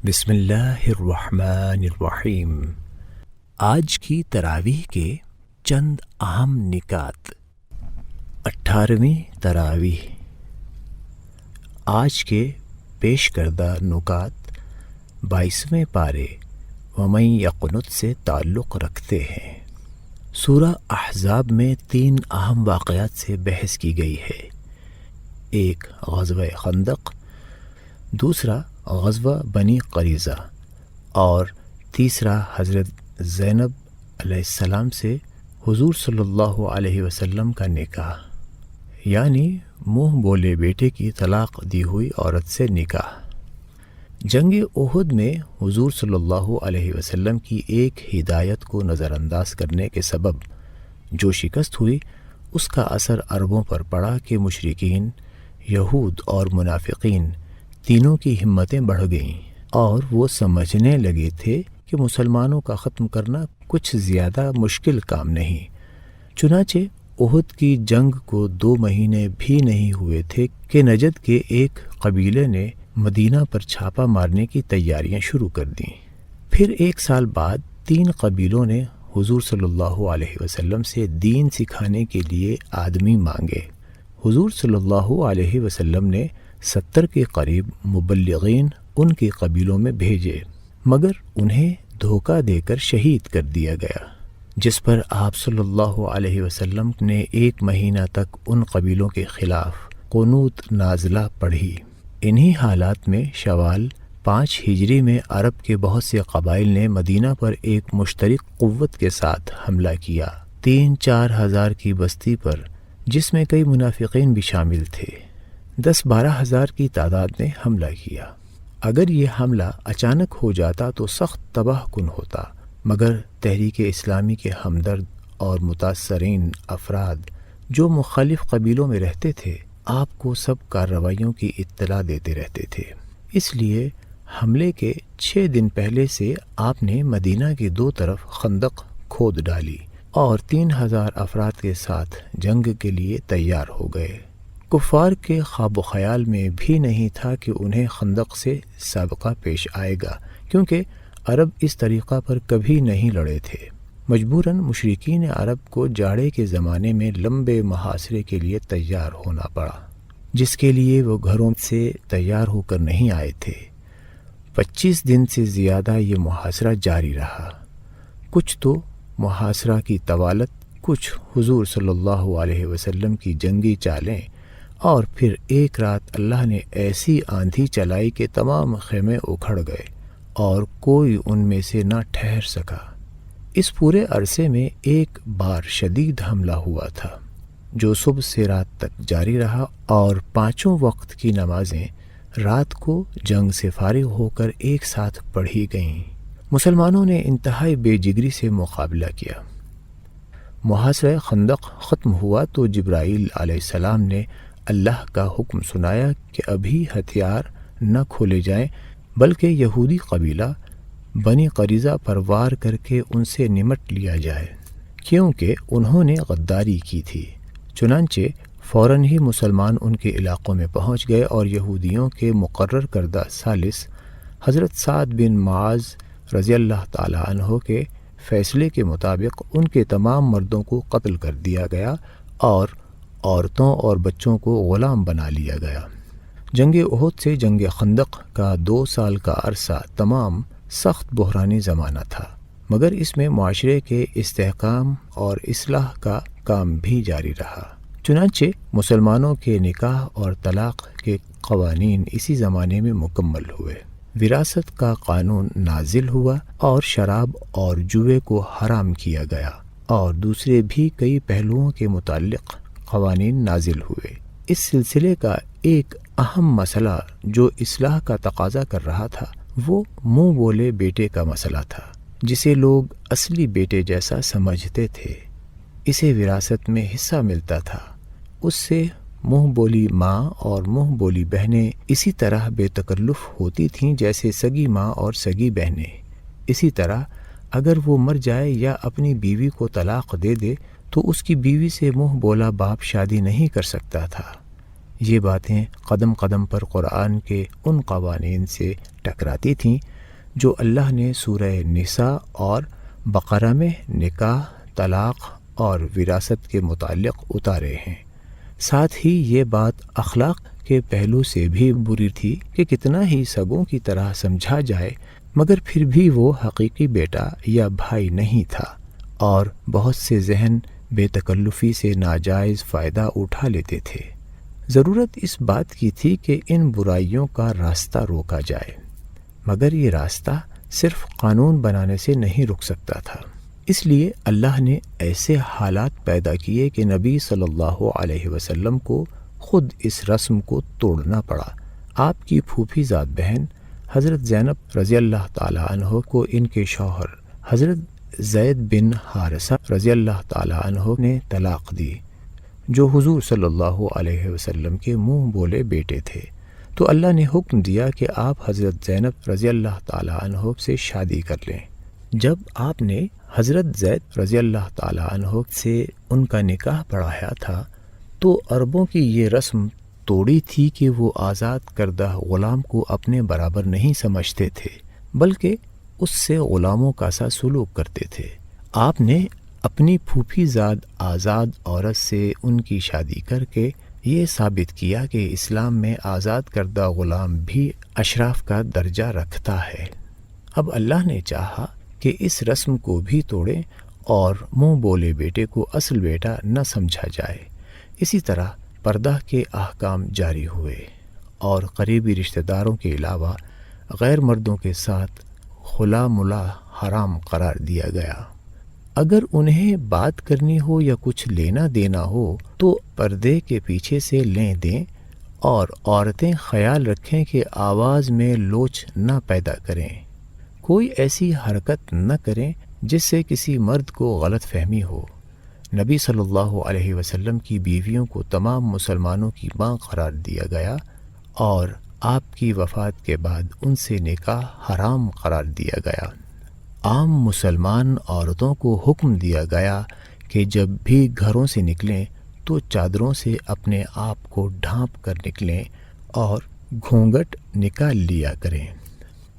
بسم اللہ الرحمن الرحیم۔ آج کی تراویح کے چند اہم نکات۔ 18ویں تراویح۔ آج کے پیش کردہ نکات 22ویں پارے وَمَن یقنت سے تعلق رکھتے ہیں۔ سورہ احزاب میں 3 اہم واقعات سے بحث کی گئی ہے۔ ایک غزوہ خندق، دوسرا غزوہ بنی قریظہ، اور تیسرا حضرت زینب علیہ السلام سے حضور صلی اللہ علیہ وسلم کا نکاح، یعنی منہ بولے بیٹے کی طلاق دی ہوئی عورت سے نکاح۔ جنگ احد میں حضور صلی اللہ علیہ وسلم کی ایک ہدایت کو نظر انداز کرنے کے سبب جو شکست ہوئی، اس کا اثر عربوں پر پڑا کہ مشرکین، یہود اور منافقین تینوں کی ہمتیں بڑھ گئیں، اور وہ سمجھنے لگے تھے کہ مسلمانوں کا ختم کرنا کچھ زیادہ مشکل کام نہیں۔ چنانچہ احد کی جنگ کو 2 مہینے بھی نہیں ہوئے تھے کہ نجد کے ایک قبیلے نے مدینہ پر چھاپہ مارنے کی تیاریاں شروع کر دیں۔ پھر 1 سال بعد 3 قبیلوں نے حضور صلی اللہ علیہ وسلم سے دین سکھانے کے لیے آدمی مانگے۔ حضور صلی اللہ علیہ وسلم نے 70 کے قریب مبلغین ان کے قبیلوں میں بھیجے، مگر انہیں دھوکہ دے کر شہید کر دیا گیا، جس پر آپ صلی اللہ علیہ وسلم نے 1 مہینہ تک ان قبیلوں کے خلاف قنوت نازلہ پڑھی۔ انہی حالات میں شوال 5 ہجری میں عرب کے بہت سے قبائل نے مدینہ پر ایک مشترک قوت کے ساتھ حملہ کیا، 3-4 ہزار کی بستی پر، جس میں کئی منافقین بھی شامل تھے۔ 10-12 ہزار کی تعداد نے حملہ کیا۔ اگر یہ حملہ اچانک ہو جاتا تو سخت تباہ کن ہوتا، مگر تحریک اسلامی کے ہمدرد اور متاثرین افراد جو مخالف قبیلوں میں رہتے تھے، آپ کو سب کارروائیوں کی اطلاع دیتے رہتے تھے۔ اس لیے حملے کے 6 دن پہلے سے آپ نے مدینہ کی 2 طرف خندق کھود ڈالی اور 3000 افراد کے ساتھ جنگ کے لیے تیار ہو گئے۔ کفار کے خواب و خیال میں بھی نہیں تھا کہ انہیں خندق سے سابقہ پیش آئے گا، کیونکہ عرب اس طریقہ پر کبھی نہیں لڑے تھے۔ مجبوراً مشرکین عرب کو جاڑے کے زمانے میں لمبے محاصرے کے لیے تیار ہونا پڑا، جس کے لیے وہ گھروں سے تیار ہو کر نہیں آئے تھے۔ 25 دن سے زیادہ یہ محاصرہ جاری رہا۔ کچھ تو محاصرہ کی طوالت، کچھ حضور صلی اللہ علیہ وسلم کی جنگی چالیں، اور پھر ایک رات اللہ نے ایسی آندھی چلائی کہ تمام خیمے اکھڑ گئے اور کوئی ان میں سے نہ ٹھہر سکا۔ اس پورے عرصے میں ایک بار شدید حملہ ہوا تھا، جو صبح سے رات تک جاری رہا، اور 5 وقت کی نمازیں رات کو جنگ سے فارغ ہو کر ایک ساتھ پڑھی گئیں۔ مسلمانوں نے انتہائی بے جگری سے مقابلہ کیا۔ محاصرہ خندق ختم ہوا تو جبرائیل علیہ السلام نے اللہ کا حکم سنایا کہ ابھی ہتھیار نہ کھولے جائیں، بلکہ یہودی قبیلہ بنی قریظہ پر وار کر کے ان سے نمٹ لیا جائے، کیونکہ انہوں نے غداری کی تھی۔ چنانچہ فوراً ہی مسلمان ان کے علاقوں میں پہنچ گئے، اور یہودیوں کے مقرر کردہ ثالث حضرت سعد بن معاذ رضی اللہ تعالی عنہ کے فیصلے کے مطابق ان کے تمام مردوں کو قتل کر دیا گیا اور عورتوں اور بچوں کو غلام بنا لیا گیا۔ جنگ احد سے جنگ خندق کا 2 سال کا عرصہ تمام سخت بحرانی زمانہ تھا، مگر اس میں معاشرے کے استحکام اور اصلاح کا کام بھی جاری رہا۔ چنانچہ مسلمانوں کے نکاح اور طلاق کے قوانین اسی زمانے میں مکمل ہوئے، وراثت کا قانون نازل ہوا، اور شراب اور جوئے کو حرام کیا گیا، اور دوسرے بھی کئی پہلوؤں کے متعلق قوانین نازل ہوئے۔ اس سلسلے کا ایک اہم مسئلہ جو اصلاح کا تقاضا کر رہا تھا، وہ منہ بولے بیٹے کا مسئلہ تھا، جسے لوگ اصلی بیٹے جیسا سمجھتے تھے۔ اسے وراثت میں حصہ ملتا تھا، اس سے منہ بولی ماں اور منہ بولی بہنیں اسی طرح بے تکلف ہوتی تھیں جیسے سگی ماں اور سگی بہنیں۔ اسی طرح اگر وہ مر جائے یا اپنی بیوی کو طلاق دے دے تو اس کی بیوی سے منہ بولا باپ شادی نہیں کر سکتا تھا۔ یہ باتیں قدم قدم پر قرآن کے ان قوانین سے ٹکراتی تھیں جو اللہ نے سورہ نساء اور بقرہ میں نکاح، طلاق اور وراثت کے متعلق اتارے ہیں۔ ساتھ ہی یہ بات اخلاق کے پہلو سے بھی بری تھی کہ کتنا ہی سگوں کی طرح سمجھا جائے مگر پھر بھی وہ حقیقی بیٹا یا بھائی نہیں تھا، اور بہت سے ذہن بے تکلفی سے ناجائز فائدہ اٹھا لیتے تھے۔ ضرورت اس بات کی تھی کہ ان برائیوں کا راستہ روکا جائے، مگر یہ راستہ صرف قانون بنانے سے نہیں رک سکتا تھا۔ اس لیے اللہ نے ایسے حالات پیدا کیے کہ نبی صلی اللہ علیہ وسلم کو خود اس رسم کو توڑنا پڑا۔ آپ کی پھوپھی ذات بہن حضرت زینب رضی اللہ تعالی عنہ کو ان کے شوہر حضرت زید بن حارثہ رضی اللہ تعالی عنہ نے طلاق دی، جو حضور صلی اللہ علیہ وسلم کے منہ بولے بیٹے تھے۔ تو اللہ نے حکم دیا کہ آپ حضرت زینب رضی اللہ تعالی عنہ سے شادی کر لیں۔ جب آپ نے حضرت زید رضی اللہ تعالی عنہ سے ان کا نکاح پڑھایا تھا تو عربوں کی یہ رسم توڑی تھی کہ وہ آزاد کردہ غلام کو اپنے برابر نہیں سمجھتے تھے، بلکہ اس سے غلاموں کا سا سلوک کرتے تھے۔ آپ نے اپنی پھوپھی زاد آزاد عورت سے ان کی شادی کر کے یہ ثابت کیا کہ اسلام میں آزاد کردہ غلام بھی اشراف کا درجہ رکھتا ہے۔ اب اللہ نے چاہا کہ اس رسم کو بھی توڑیں اور منہ بولے بیٹے کو اصل بیٹا نہ سمجھا جائے۔ اسی طرح پردہ کے احکام جاری ہوئے اور قریبی رشتہ داروں کے علاوہ غیر مردوں کے ساتھ خلا ملا حرام قرار دیا گیا۔ اگر انہیں بات کرنی ہو یا کچھ لینا دینا ہو تو پردے کے پیچھے سے لیں دیں، اور عورتیں خیال رکھیں کہ آواز میں لوچ نہ پیدا کریں۔ کوئی ایسی حرکت نہ کریں جس سے کسی مرد کو غلط فہمی ہو۔ نبی صلی اللہ علیہ وسلم کی بیویوں کو تمام مسلمانوں کی ماں قرار دیا گیا، اور آپ کی وفات کے بعد ان سے نکاح حرام قرار دیا گیا۔ عام مسلمان عورتوں کو حکم دیا گیا کہ جب بھی گھروں سے نکلیں تو چادروں سے اپنے آپ کو ڈھانپ کر نکلیں اور گھونگھٹ نکال لیا کریں۔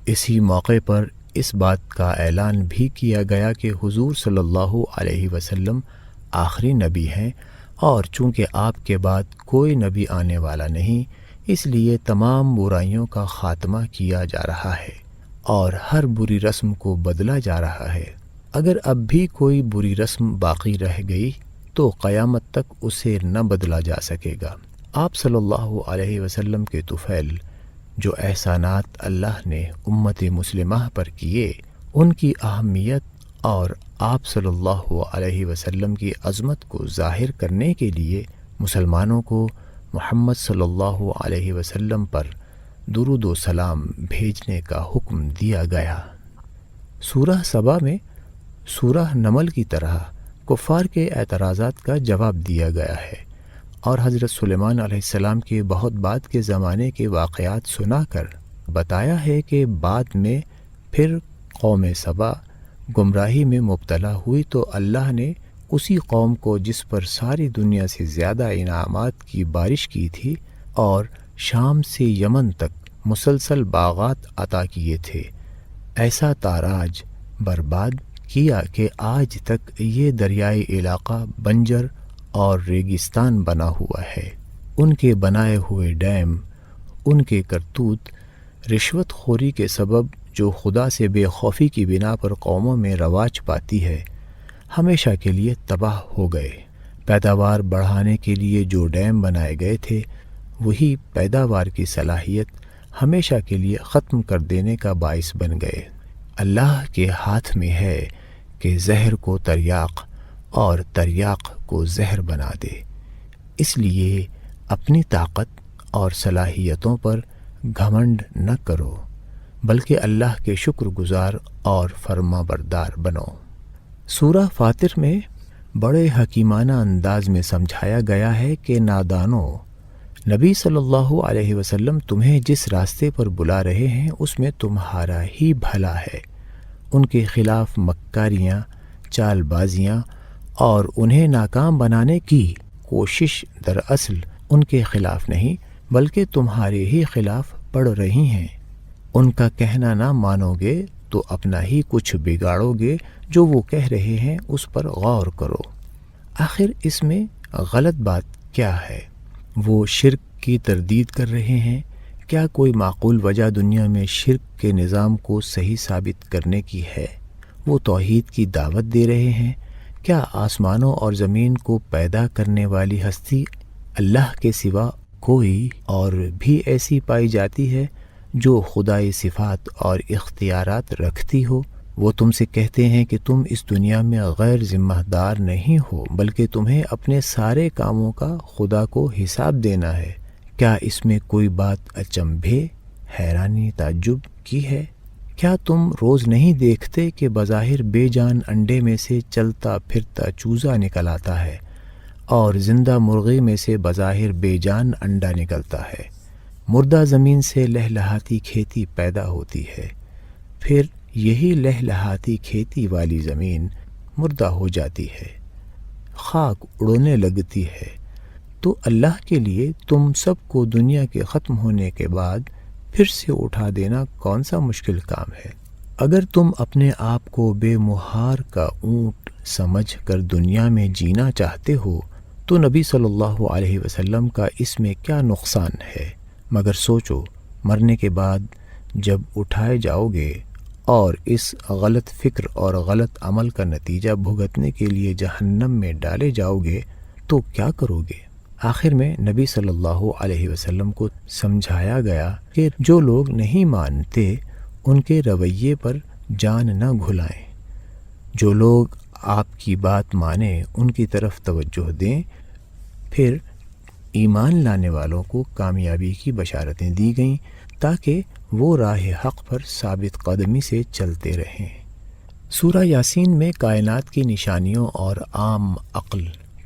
اسی موقع پر اس بات کا اعلان بھی کیا گیا کہ حضور صلی اللہ علیہ وسلم آخری نبی ہیں، اور چونکہ آپ کے بعد کوئی نبی آنے والا نہیں، اس لیے تمام برائیوں کا خاتمہ کیا جا رہا ہے اور ہر بری رسم کو بدلا جا رہا ہے۔ اگر اب بھی کوئی بری رسم باقی رہ گئی تو قیامت تک اسے نہ بدلا جا سکے گا۔ آپ صلی اللہ علیہ وسلم کے طفیل جو احسانات اللہ نے امت مسلمہ پر کیے، ان کی اہمیت اور آپ صلی اللہ علیہ وسلم کی عظمت کو ظاہر کرنے کے لیے مسلمانوں کو محمد صلی اللہ علیہ وسلم پر درود و سلام بھیجنے کا حکم دیا گیا۔ سورہ سبا میں سورہ نمل کی طرح کفار کے اعتراضات کا جواب دیا گیا ہے، اور حضرت سلیمان علیہ السلام کے بہت بعد کے زمانے کے واقعات سنا کر بتایا ہے کہ بعد میں پھر قوم سبا گمراہی میں مبتلا ہوئی تو اللہ نے اسی قوم کو جس پر ساری دنیا سے زیادہ انعامات کی بارش کی تھی اور شام سے یمن تک مسلسل باغات عطا کیے تھے، ایسا تاراج برباد کیا کہ آج تک یہ دریائی علاقہ بنجر اور ریگستان بنا ہوا ہے۔ ان کے بنائے ہوئے ڈیم، ان کے کرتوت، رشوت خوری کے سبب جو خدا سے بے خوفی کی بنا پر قوموں میں رواج پاتی ہے، ہمیشہ کے لیے تباہ ہو گئے۔ پیداوار بڑھانے کے لیے جو ڈیم بنائے گئے تھے، وہی پیداوار کی صلاحیت ہمیشہ کے لیے ختم کر دینے کا باعث بن گئے۔ اللہ کے ہاتھ میں ہے کہ زہر کو تریاق اور تریاق کو زہر بنا دے، اس لیے اپنی طاقت اور صلاحیتوں پر گھمنڈ نہ کرو، بلکہ اللہ کے شکر گزار اور فرما بردار بنو۔ سورہ فاطر میں بڑے حکیمانہ انداز میں سمجھایا گیا ہے کہ نادانو، نبی صلی اللہ علیہ وسلم تمہیں جس راستے پر بلا رہے ہیں اس میں تمہارا ہی بھلا ہے۔ ان کے خلاف مکاریاں، چال بازیاں اور انہیں ناکام بنانے کی کوشش دراصل ان کے خلاف نہیں بلکہ تمہارے ہی خلاف پڑ رہی ہیں۔ ان کا کہنا نہ مانو گے تو اپنا ہی کچھ بگاڑو گے. جو وہ کہہ رہے ہیں اس پر غور کرو. آخر اس میں غلط بات کیا ہے؟ وہ شرک کی تردید کر رہے ہیں. کیا کوئی معقول وجہ دنیا میں شرک کے نظام کو صحیح ثابت کرنے کی ہے؟ وہ توحید کی دعوت دے رہے ہیں. کیا آسمانوں اور زمین کو پیدا کرنے والی ہستی اللہ کے سوا کوئی اور بھی ایسی پائی جاتی ہے جو خدائی صفات اور اختیارات رکھتی ہو؟ وہ تم سے کہتے ہیں کہ تم اس دنیا میں غیر ذمہ دار نہیں ہو، بلکہ تمہیں اپنے سارے کاموں کا خدا کو حساب دینا ہے. کیا اس میں کوئی بات اچنبھے، حیرانی، تعجب کی ہے؟ کیا تم روز نہیں دیکھتے کہ بظاہر بے جان انڈے میں سے چلتا پھرتا چوزا نکل آتا ہے اور زندہ مرغی میں سے بظاہر بے جان انڈا نکلتا ہے؟ مردہ زمین سے لہلہاتی کھیتی پیدا ہوتی ہے، پھر یہی لہلہاتی کھیتی والی زمین مردہ ہو جاتی ہے، خاک اڑنے لگتی ہے. تو اللہ کے لیے تم سب کو دنیا کے ختم ہونے کے بعد پھر سے اٹھا دینا کون سا مشکل کام ہے؟ اگر تم اپنے آپ کو بے مہار کا اونٹ سمجھ کر دنیا میں جینا چاہتے ہو تو نبی صلی اللہ علیہ وسلم کا اس میں کیا نقصان ہے؟ مگر سوچو، مرنے کے بعد جب اٹھائے جاؤ گے اور اس غلط فکر اور غلط عمل کا نتیجہ بھگتنے کے لیے جہنم میں ڈالے جاؤ گے تو کیا کرو گے؟ آخر میں نبی صلی اللہ علیہ وسلم کو سمجھایا گیا کہ جو لوگ نہیں مانتے ان کے رویے پر جان نہ گھلائیں. جو لوگ آپ کی بات مانیں ان کی طرف توجہ دیں. پھر ایمان لانے والوں کو کامیابی کی بشارتیں دی گئیں تاکہ وہ راہ حق پر ثابت قدمی سے چلتے رہیں. سورہ یاسین میں کائنات کی نشانیوں اور عام عقل،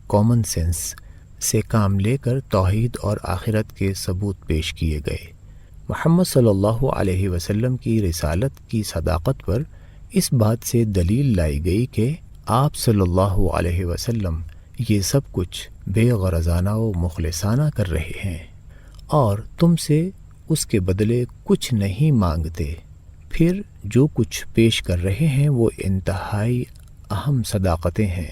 کامن سینس سے کام لے کر توحید اور آخرت کے ثبوت پیش کیے گئے. محمد صلی اللہ علیہ وسلم کی رسالت کی صداقت پر اس بات سے دلیل لائی گئی کہ آپ صلی اللہ علیہ وسلم یہ سب کچھ بے غرضانہ و مخلصانہ کر رہے ہیں اور تم سے اس کے بدلے کچھ نہیں مانگتے. پھر جو کچھ پیش کر رہے ہیں وہ انتہائی اہم صداقتیں ہیں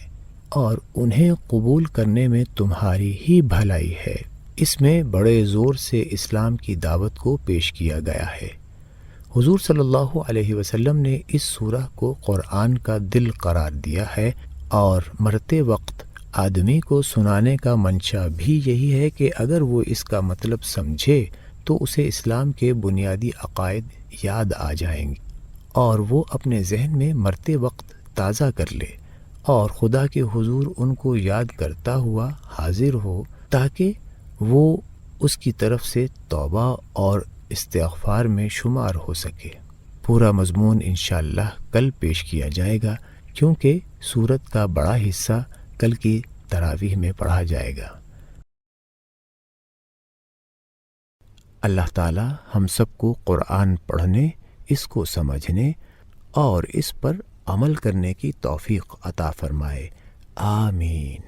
اور انہیں قبول کرنے میں تمہاری ہی بھلائی ہے. اس میں بڑے زور سے اسلام کی دعوت کو پیش کیا گیا ہے. حضور صلی اللہ علیہ وسلم نے اس سورہ کو قرآن کا دل قرار دیا ہے اور مرتے وقت آدمی کو سنانے کا منشا بھی یہی ہے کہ اگر وہ اس کا مطلب سمجھے تو اسے اسلام کے بنیادی عقائد یاد آ جائیں گے اور وہ اپنے ذہن میں مرتے وقت تازہ کر لے اور خدا کے حضور ان کو یاد کرتا ہوا حاضر ہو تاکہ وہ اس کی طرف سے توبہ اور استغفار میں شمار ہو سکے. پورا مضمون انشاءاللہ کل پیش کیا جائے گا کیونکہ سورت کا بڑا حصہ کل کی تراویح میں پڑھا جائے گا. اللہ تعالی ہم سب کو قرآن پڑھنے، اس کو سمجھنے اور اس پر عمل کرنے کی توفیق عطا فرمائے. آمین.